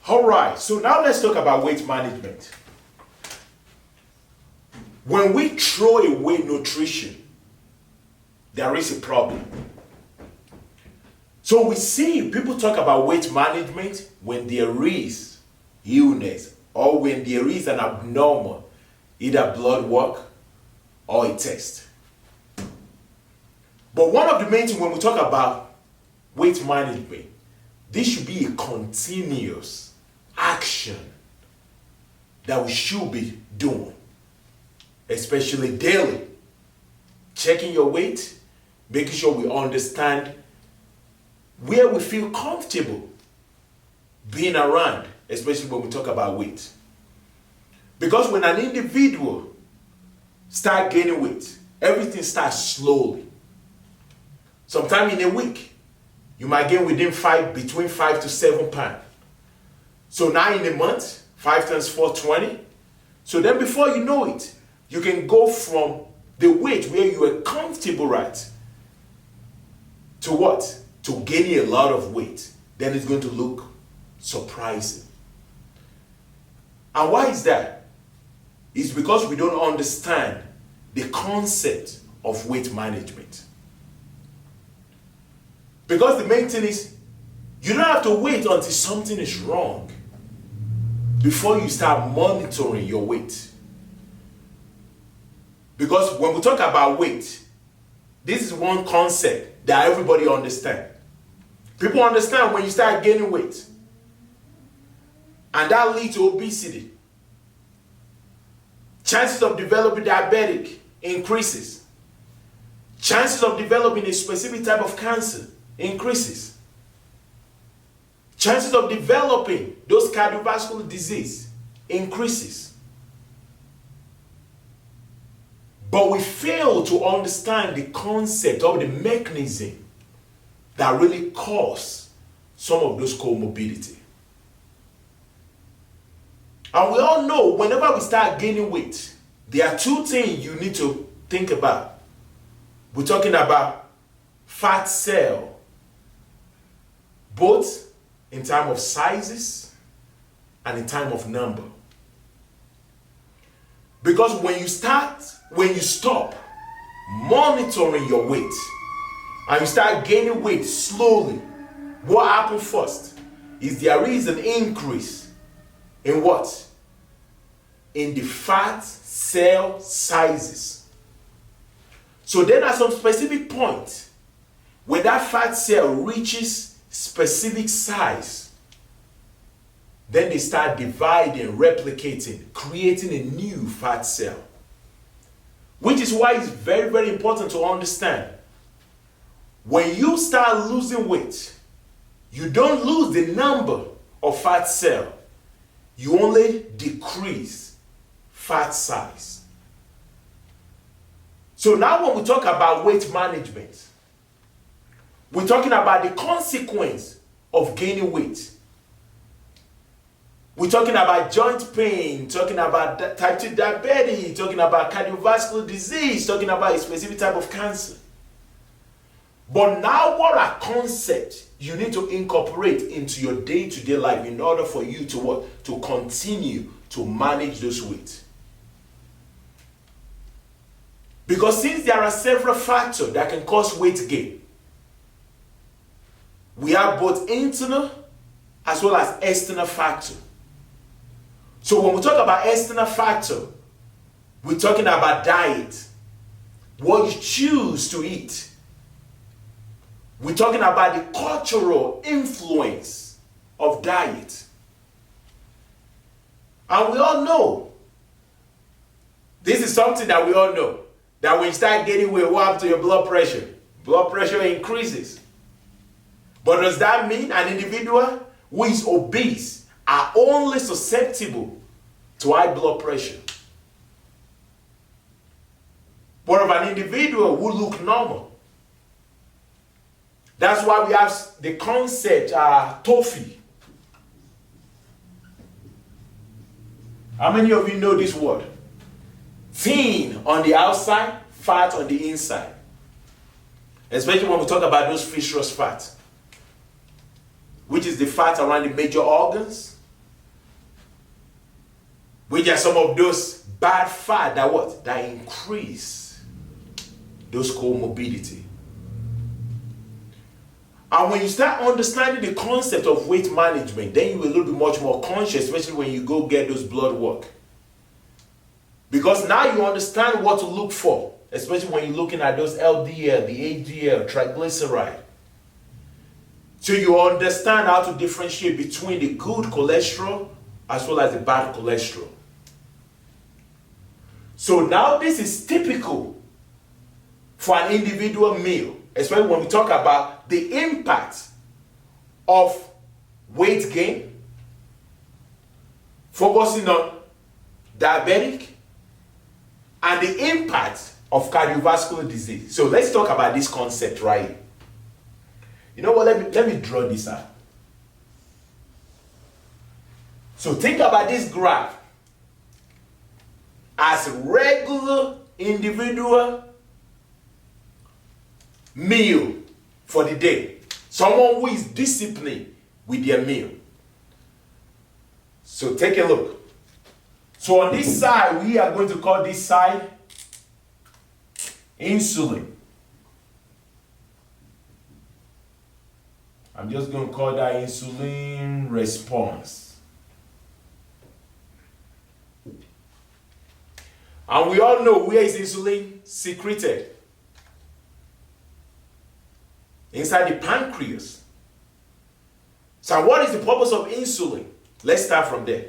All right, so now let's talk about weight management. When we throw away nutrition, there is a problem. So we see people talk about weight management when there is illness or when there is an abnormal, either blood work or a test. But one of the main things when we talk about weight management, this should be a continuous action that we should be doing, especially daily. Checking your weight, making sure we understand where we feel comfortable being around, especially when we talk about weight. Because when an individual starts gaining weight, everything starts slowly. Sometime in a week, you might gain between 5 to 7 pounds. So now in a month, 5 times 4, 20. So then before you know it, you can go from the weight where you were comfortable at to what? To gaining a lot of weight. Then it's going to look surprising. And why is that? It's because we don't understand the concept of weight management. Because the main thing is, you don't have to wait until something is wrong before you start monitoring your weight. Because when we talk about weight, this is one concept that everybody understands. People understand when you start gaining weight, and that leads to obesity. Chances of developing diabetic increases. Chances of developing a specific type of cancer increases. Chances of developing those cardiovascular disease increases. But we fail to understand the concept of the mechanism that really cause some of those comorbidity. And we all know whenever we start gaining weight, there are two things you need to think about. We're talking about fat cell, both in terms of sizes and in terms of number. Because when you stop monitoring your weight and you start gaining weight slowly, what happens first is there is an increase in what? In the fat cell sizes. So then at some specific point, when that fat cell reaches specific size, then they start dividing, replicating, creating a new fat cell. Which is why it's very, very important to understand. When you start losing weight, you don't lose the number of fat cells. You only decrease fat size. So now when we talk about weight management, we're talking about the consequence of gaining weight. We're talking about joint pain, talking about type 2 diabetes, talking about cardiovascular disease, talking about a specific type of cancer. But now what are concepts you need to incorporate into your day-to-day life in order for you to what? To continue to manage those weight. Because since there are several factors that can cause weight gain, we have both internal as well as external factor. So when we talk about external factor, we're talking about diet, what you choose to eat. We're talking about the cultural influence of diet. And we all know, this is something that we all know, that when you start getting weight, what happens to your blood pressure? Blood pressure increases. But does that mean an individual who is obese are only susceptible to high blood pressure? What of an individual who look normal? That's why we have the concept TOFI. How many of you know this word? Thin on the outside, fat on the inside. Especially when we talk about those viscerous fat, which is the fat around the major organs which are some of those bad fat that what? That increase those comorbidity. And when you start understanding the concept of weight management, then you will a little bit much more conscious, especially when you go get those blood work. Because now you understand what to look for, especially when you're looking at those LDL, the HDL, triglyceride. So you understand how to differentiate between the good cholesterol as well as the bad cholesterol. So now this is typical for an individual meal, especially when we talk about the impact of weight gain, focusing on diabetic, and the impact of cardiovascular disease. So let's talk about this concept right here. You know what, let me draw this out. So think about this graph as regular individual meal for the day. Someone who is disciplined with their meal. So take a look. So on this side, we are going to call this side insulin. I'm just going to call that insulin response. And we all know where is insulin secreted. Inside the pancreas. So what is the purpose of insulin? Let's start from there.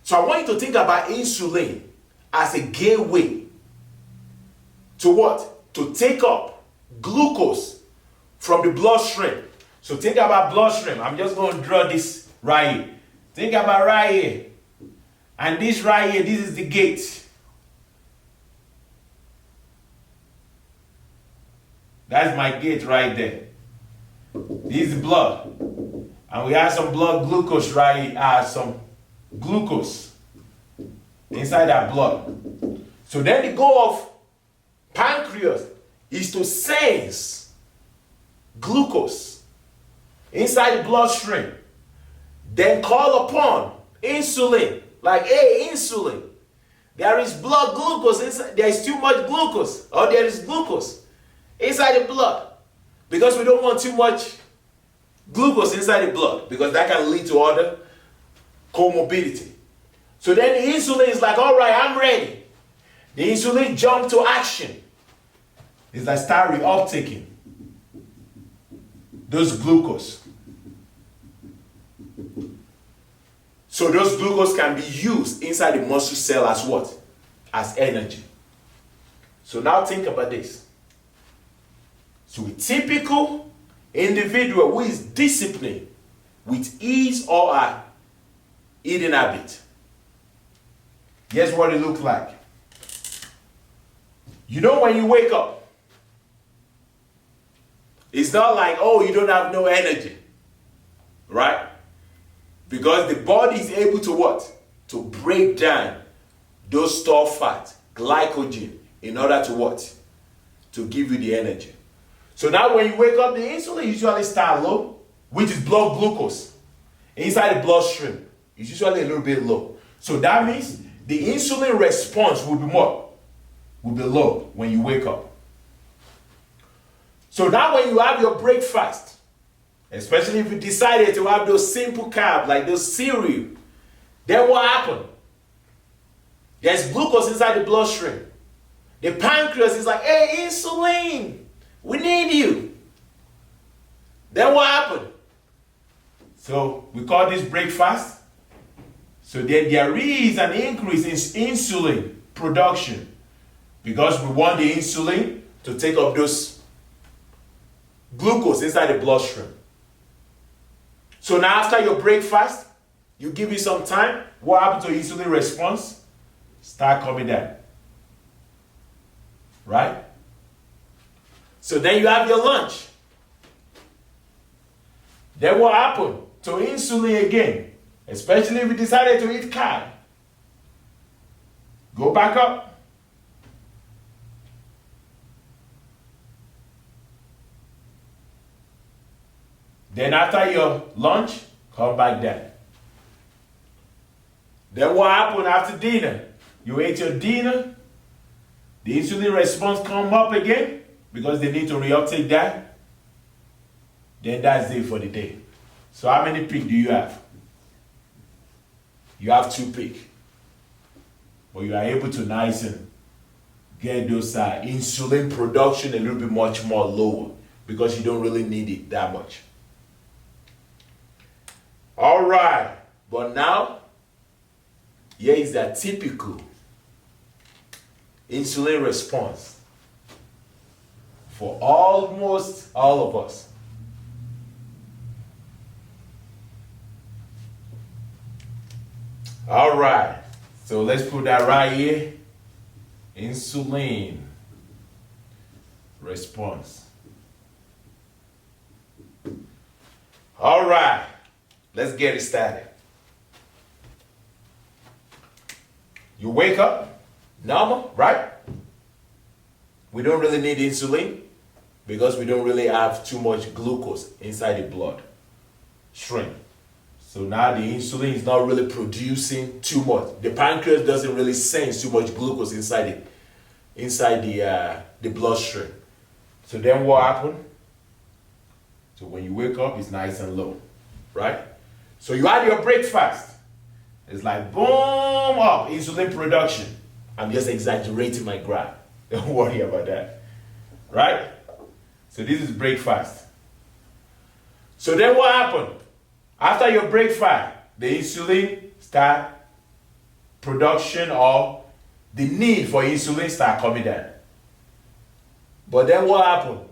So I want you to think about insulin as a gateway to what? To take up glucose from the bloodstream. So think about bloodstream. I'm just going to draw this right here. Think about right here. And this right here, this is the gate. That's my gate right there. This is blood. And we have some blood glucose right here. Some glucose inside that blood. So then the goal of pancreas is to sense glucose inside the bloodstream. Then call upon insulin. Like, hey, insulin. There is blood glucose inside. There is too much glucose. Or there is glucose inside the blood. Because we don't want too much glucose inside the blood. Because that can lead to other comorbidity. So then the insulin is like, all right, I'm ready. The insulin jump to action. It's like start reuptaking those glucose. So those glucose can be used inside the muscle cell as what? As energy. So now think about this. So a typical individual who is disciplined with his or her eating habit. Guess what it looks like? You know when you wake up, it's not like, oh, you don't have no energy. Right? Because the body is able to what? To break down those stored fat, glycogen, in order to what? To give you the energy. So now when you wake up, the insulin usually starts low, which is blood glucose. Inside the bloodstream, it's usually a little bit low. So that means the insulin response will be what? Will be low when you wake up. So now when you have your breakfast, especially if you decided to have those simple carbs, like those cereal, then what happened? There's glucose inside the bloodstream. The pancreas is like, hey, insulin, we need you. Then what happened? So we call this breakfast. So then there is an increase in insulin production because we want the insulin to take up those glucose inside the bloodstream. So now after your breakfast, you give it some time, what happens to insulin response? Start coming down. Right? So then you have your lunch. Then what happened to insulin again? Especially if you decided to eat carb. Go back up. Then after your lunch, come back down. Then what happened after dinner? You ate your dinner, the insulin response come up again because they need to reuptake that. Then that's it for the day. So how many peaks do you have? You have 2 peaks. But you are able to nice and get those insulin production a little bit much more lower because you don't really need it that much. All right, but now, here is that typical insulin response for almost all of us. All right, so let's put that right here. Insulin response. All right, let's get it started. You wake up, normal, right? We don't really need insulin because we don't really have too much glucose inside the blood stream. So now the insulin is not really producing too much. The pancreas doesn't really sense too much glucose inside the bloodstream. So then what happened? So when you wake up, it's nice and low, right? So you had your breakfast. It's like boom up, insulin production. I'm just exaggerating my graph. Don't worry about that, right? So this is breakfast. So then what happened? After your breakfast, the insulin start production or the need for insulin start coming down. But then what happened?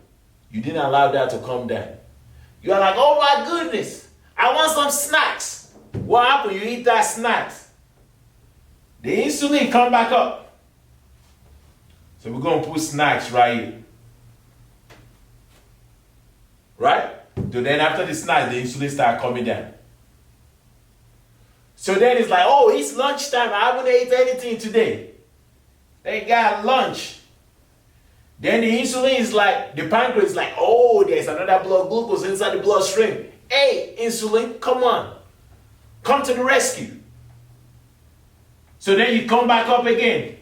You didn't allow that to come down. You're like, oh my goodness, I want some snacks. What happened? You eat that snacks. The insulin come back up. So we're going to put snacks right here. Right? So then after the snacks, the insulin start coming down. So then it's like, oh, it's lunchtime. I haven't ate anything today. They got lunch. Then the insulin is like, the pancreas is like, oh, there's another blood glucose inside the bloodstream. Hey, insulin, come on. Come to the rescue. So then you come back up again.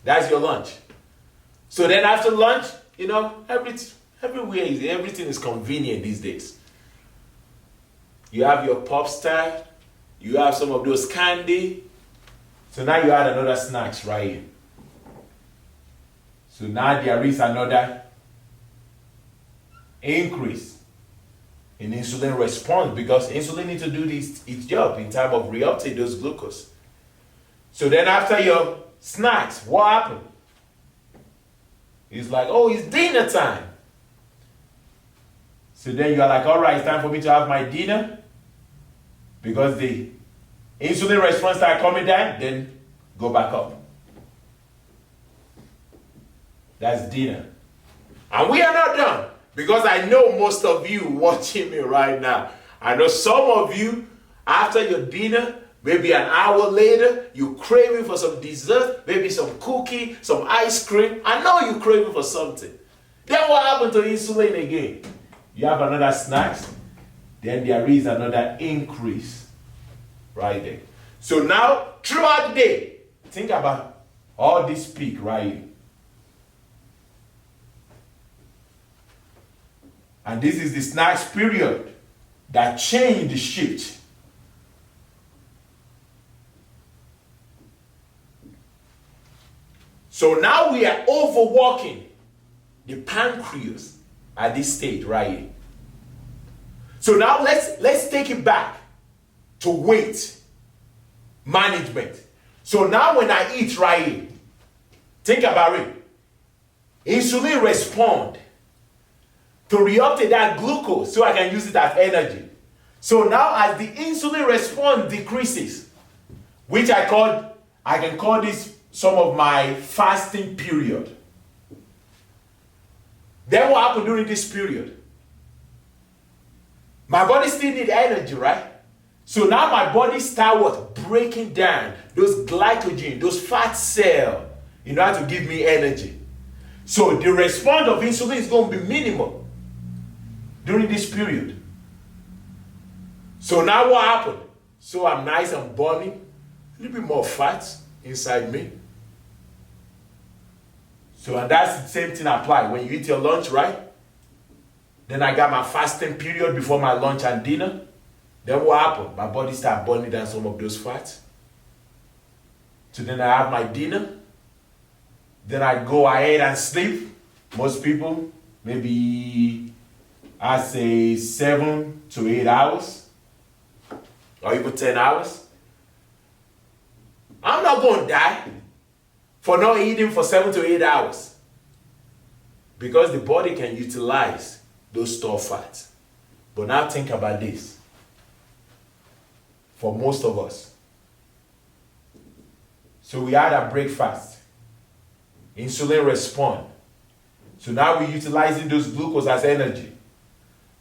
That's your lunch. So then after lunch, you know, everything is convenient these days. You have your pop star, you have some of those candy. So now you add another snacks right here. So now there is another increase in insulin response because insulin needs to do its job in time of reuptake those glucose. So then after your snacks, what happened? It's like, oh, it's dinner time. So then you're like, all right, it's time for me to have my dinner. Because the insulin response start coming down, then go back up. That's dinner. And we are not done. Because I know most of you watching me right now. I know some of you, after your dinner, maybe an hour later, you craving for some dessert, maybe some cookie, some ice cream. I know you craving for something. Then what happened to insulin again? You have another snacks, then there is another increase right there. So now, throughout the day, think about all this peak right here. And this is the snacks period that changed the shift. So now we are overworking the pancreas at this stage right here. So now let's take it back to weight management. So now when I eat right here, think about it. Insulin respond to reuptake that glucose so I can use it as energy. So now as the insulin response decreases, which I can call this some of my fasting period. Then what happened during this period? My body still needs energy, right? So now my body starts breaking down those glycogen, those fat cells, in order to give me energy. So the response of insulin is going to be minimal during this period. So now what happened? So I'm nice and burning, a little bit more fat inside me. So and that's the same thing applied when you eat your lunch, right? Then I got my fasting period before my lunch and dinner. Then what happened? My body started burning down some of those fats. So then I have my dinner. Then I go ahead and sleep. Most people, maybe I say 7 to 8 hours. Or even 10 hours. I'm not going to die for not eating for 7 to 8 hours. Because the body can utilize those stored fats. But now think about this. For most of us. So we had our breakfast. Insulin respond. So now we're utilizing those glucose as energy.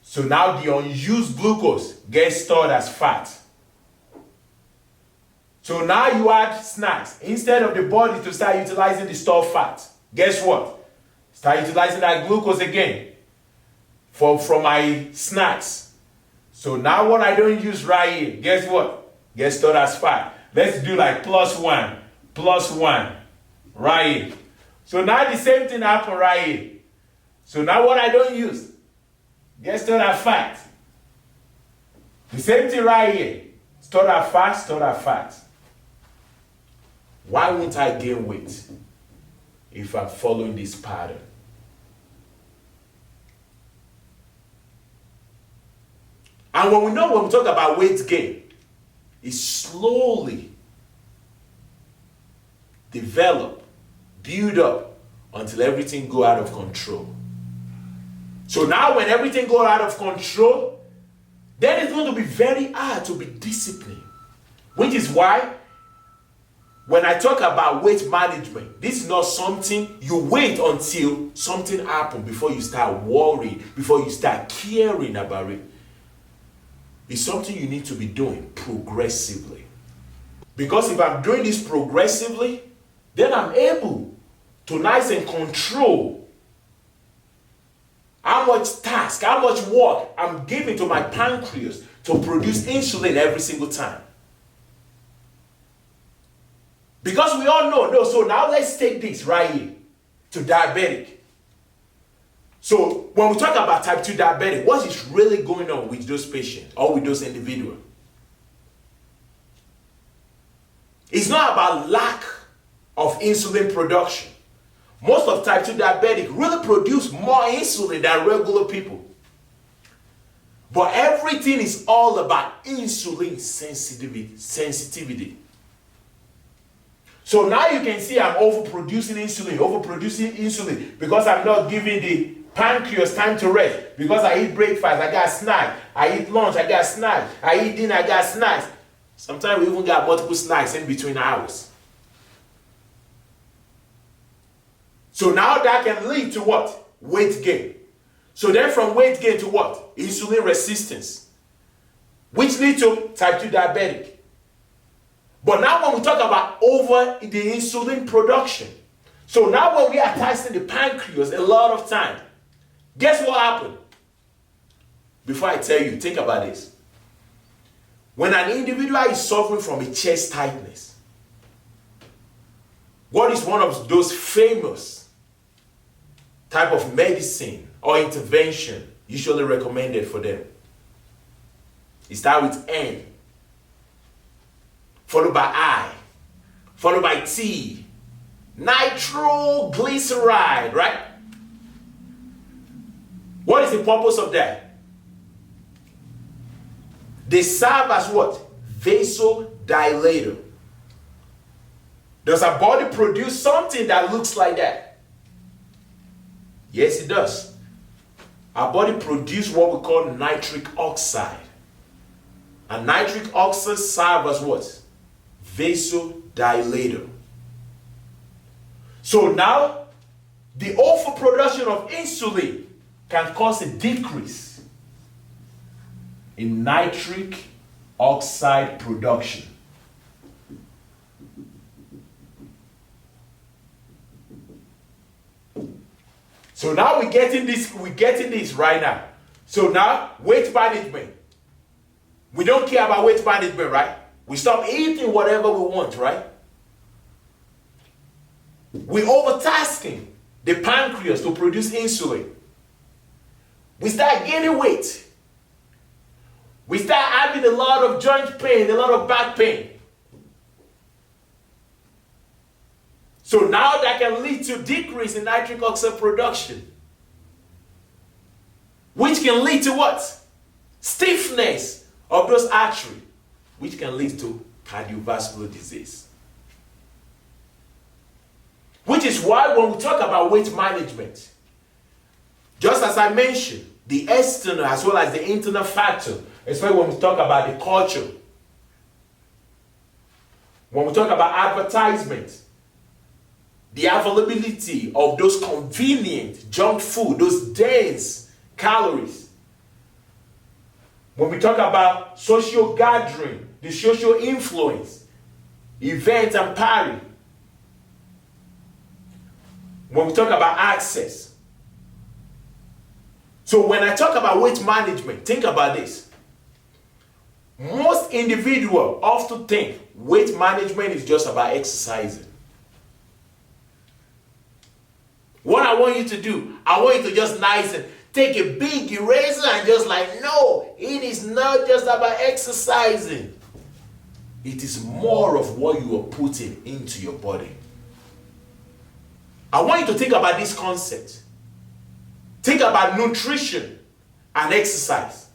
So now the unused glucose gets stored as fat. So now you add snacks. Instead of the body to start utilizing the stored fat, guess what? Start utilizing that glucose again from my snacks. So now what I don't use right here, guess what? Gets stored as fat. Let's do like +1, right here. So now the same thing happened right here. So now what I don't use gets stored as fat. The same thing right here. Stored as fat. Why won't I gain weight if I'm following this pattern? And when we talk about weight gain, it slowly develop, build up until everything go out of control. So now when everything go out of control, then it's going to be very hard to be disciplined. Which is why when I talk about weight management, this is not something you wait until something happens before you start worrying, before you start caring about it. It's something you need to be doing progressively. Because if I'm doing this progressively, then I'm able to nice and control how much task, how much work I'm giving to my pancreas to produce insulin every single time. Because we all know, so now let's take this right here to diabetic. So when we talk about type 2 diabetic, what is really going on with those patients or with those individuals? It's not about lack of insulin production. Most of type 2 diabetic really produce more insulin than regular people. But everything is all about insulin sensitivity. So now you can see I'm overproducing insulin because I'm not giving the pancreas time to rest. Because I eat breakfast, I got snacks. I eat lunch, I got snacks. I eat dinner, I got snacks. Sometimes we even got multiple snacks in between hours. So now that can lead to what? Weight gain. So then from weight gain to what? Insulin resistance. Which leads to type 2 diabetic. But now when we talk about over the insulin production, so now when we are testing the pancreas a lot of time, guess what happened? Before I tell you, think about this. When an individual is suffering from a chest tightness, what is one of those famous type of medicine or intervention usually recommended for them? It starts with N, followed by I, followed by T, nitroglyceride, right? What is the purpose of that? They serve as what? Vasodilator. Does our body produce something that looks like that? Yes, it does. Our body produces what we call nitric oxide. And nitric oxide serves as what? Vasodilator. So now, the overproduction of insulin can cause a decrease in nitric oxide production. So now we're getting this right now. So now, weight management. We don't care about weight management, right? We stop eating whatever we want, right? We overtasking the pancreas to produce insulin. We start gaining weight. We start having a lot of joint pain, a lot of back pain. So now that can lead to decrease in nitric oxide production, which can lead to what? Stiffness of those arteries, which can lead to cardiovascular disease. Which is why when we talk about weight management, just as I mentioned, the external as well as the internal factor, especially when we talk about the culture, when we talk about advertisements, the availability of those convenient junk food, those dense calories. When we talk about social gathering, the social influence, events and party. When we talk about access. So when I talk about weight management, think about this. Most individuals often think weight management is just about exercising. What I want you to do, I want you to just nice and take a big eraser and just like, no, it is not just about exercising. It is more of what you are putting into your body. I want you to think about this concept. Think about nutrition and exercise.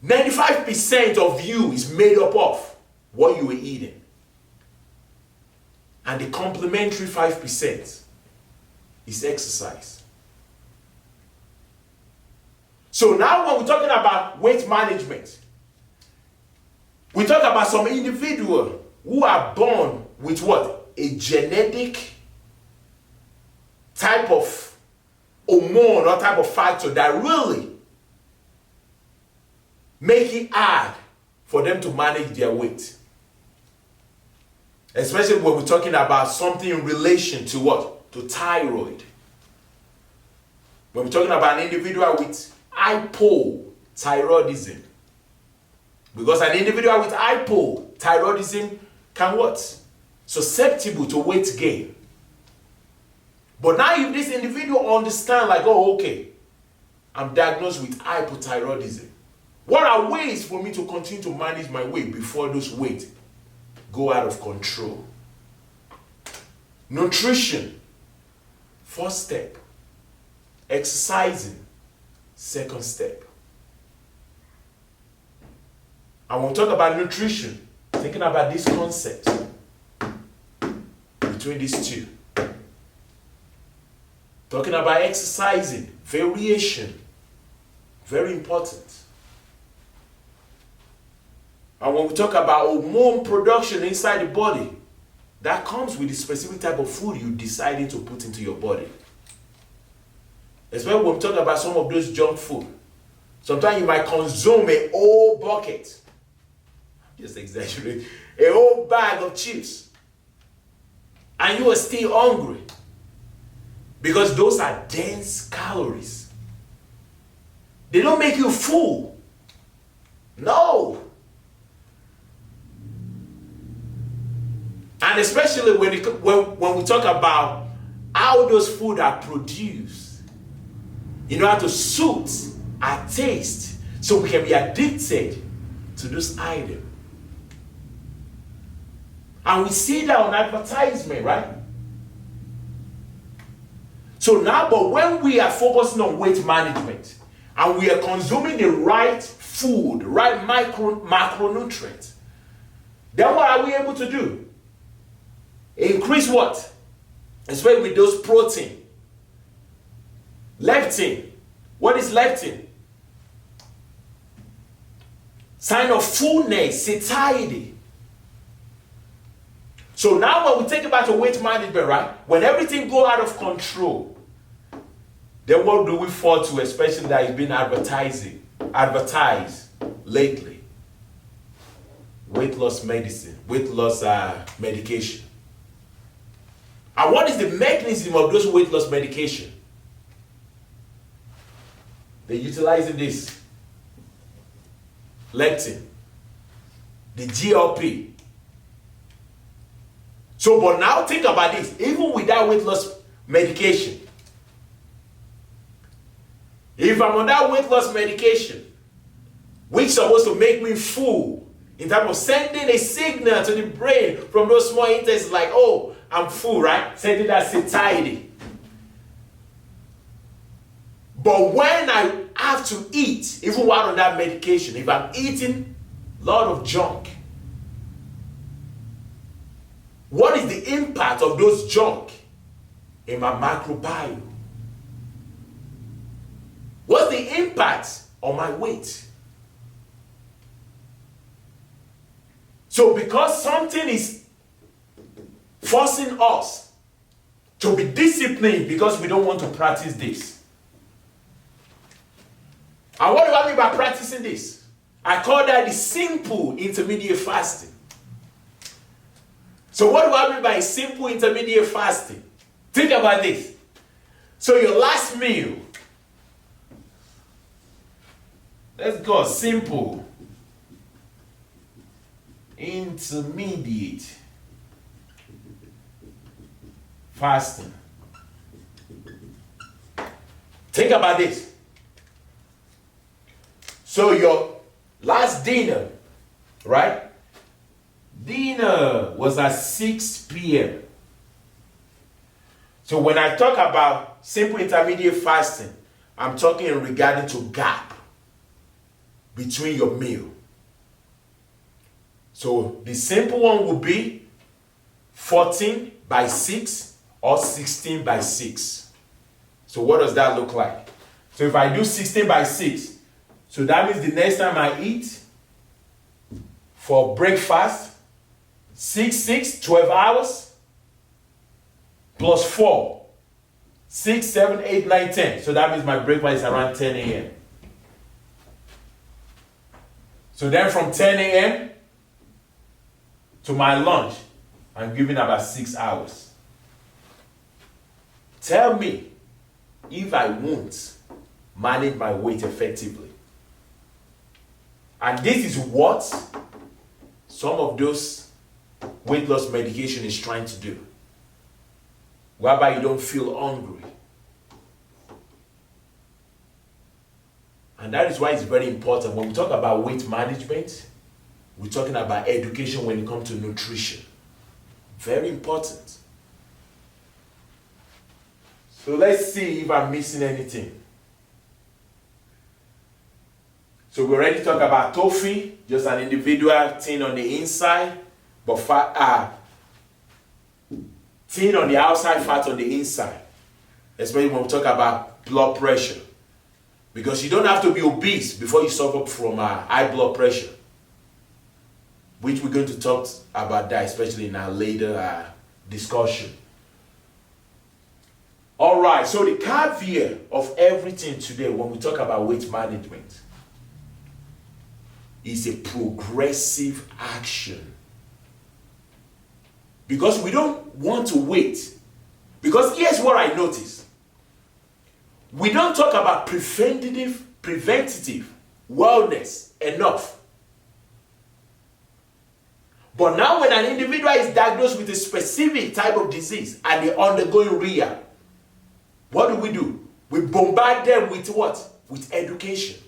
95% of you is made up of what you are eating. And the complementary 5% is exercise. So now when we're talking about weight management, we talk about some individuals who are born with what? A genetic type of hormone or type of factor that really make it hard for them to manage their weight. Especially when we're talking about something in relation to what? To thyroid. When we're talking about an individual with hypothyroidism. Because an individual with hypothyroidism can what? Susceptible to weight gain. But now if this individual understand like, oh, okay, I'm diagnosed with hypothyroidism. What are ways for me to continue to manage my weight before those weight go out of control? Nutrition, first step. Exercising, second step. I want to talk about nutrition, thinking about this concept between these two. Talking about exercising, variation, very important. And when we talk about hormone production inside the body, that comes with the specific type of food you decided to put into your body. Especially when we talk about some of those junk food. Sometimes you might consume a whole bucket, just exaggerate, a whole bag of chips, and you are still hungry. Because those are dense calories. They don't make you full. No. And especially when we talk about how those food are produced, in order to suit our taste, so we can be addicted to those items. And we see that on advertisement, right? So now, but when we are focusing on weight management, and we are consuming the right food, right macronutrients, then what are we able to do? Increase what? Especially with those protein. Leptin. What is leptin? Sign of fullness, satiety. So now when we think about your weight management, right? When everything go out of control, then what do we fall to, especially that is being advertised lately? Weight loss medicine, weight loss medication. And what is the mechanism of those weight loss medication? They're utilizing this. leptin, the GLP. So, but now think about this. Even without weight loss medication, if I'm on that weight loss medication, which is supposed to make me full, in terms of sending a signal to the brain from those small intestines like, oh, I'm full, right? Sending that satiety. But when I have to eat, even while on that medication, if I'm eating a lot of junk, what is the impact of those junk in my microbiome? What's the impact on my weight? So because something is forcing us to be disciplined because we don't want to practice this. And what do I mean by practicing this? I call that the simple intermediate fasting. So what do I mean by simple intermediate fasting? Think about this. So your last meal, let's go simple intermediate fasting. Think about this. So your last dinner, right? Dinner was at 6 p.m. So when I talk about simple intermediate fasting, I'm talking regarding to gap between your meal. So the simple one would be 14 by 6 or 16 by 6. So what does that look like? So if I do 16 by 6, so that means the next time I eat for breakfast, 12 hours, plus 4, 6, 7, 8, 9, 10. So that means my breakfast is around 10 a.m. So then from 10 a.m. to my lunch, I'm giving about 6 hours. Tell me if I won't manage my weight effectively. And this is what some of those weight loss medication is trying to do, whereby you don't feel hungry. And that is why it's very important when we talk about weight management, we're talking about education when it comes to nutrition. Very important. So let's see if I'm missing anything. So we already talked about tofu, just an individual thing on the inside, but thin on the outside, fat on the inside. Especially when we talk about blood pressure. Because you don't have to be obese before you suffer from high blood pressure. Which we're going to talk about that, especially in our later discussion. All right, so the caveat of everything today when we talk about weight management is a progressive action. Because we don't want to wait. Because here's what I noticed. We don't talk about preventative wellness enough. But now when an individual is diagnosed with a specific type of disease and they're undergoing rehab, what do? We bombard them with what? With education.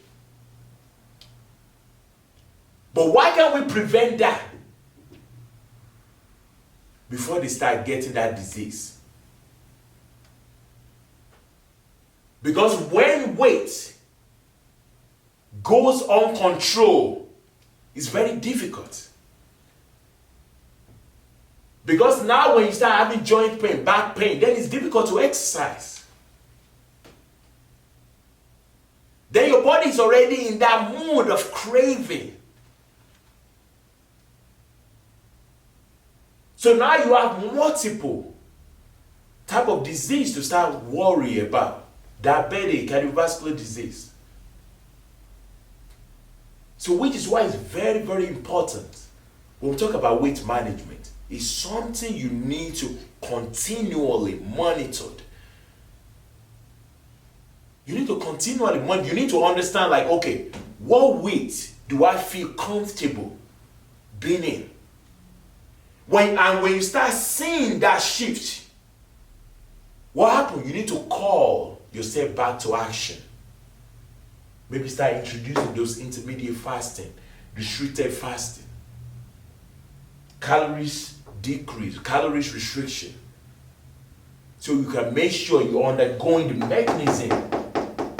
But why can't we prevent that before they start getting that disease? Because when weight goes uncontrolled, it's very difficult. Because now when you start having joint pain, back pain, then it's difficult to exercise. Then your body is already in that mood of craving. So now you have multiple type of disease to start worrying about. Diabetic, cardiovascular disease. So which is why it's very, very important when we talk about weight management. It's something you need to continually monitor. You need to continually monitor. You need to understand like, okay, what weight do I feel comfortable being in? When you start seeing that shift, what happens? You need to call yourself back to action. Maybe start introducing those intermediate fasting, restricted fasting, calories decrease, calories restriction. So you can make sure you're undergoing the mechanism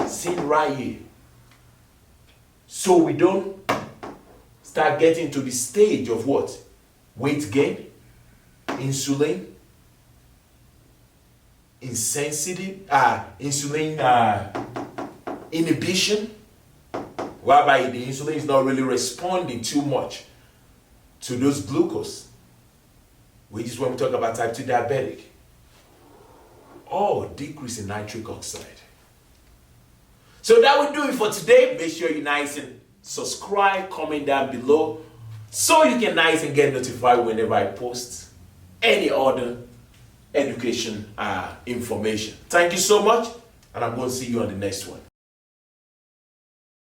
seen right here. So we don't start getting to the stage of what? Weight gain, insulin, insulin inhibition, whereby the insulin is not really responding too much to those glucose, which is when we talk about type 2 diabetic. Or decrease in nitric oxide. So that will do it for today. Make sure you're nice and subscribe, comment down below, so you can nice and get notified whenever I post any other education information. Thank you so much, and I'm going to see you on the next one.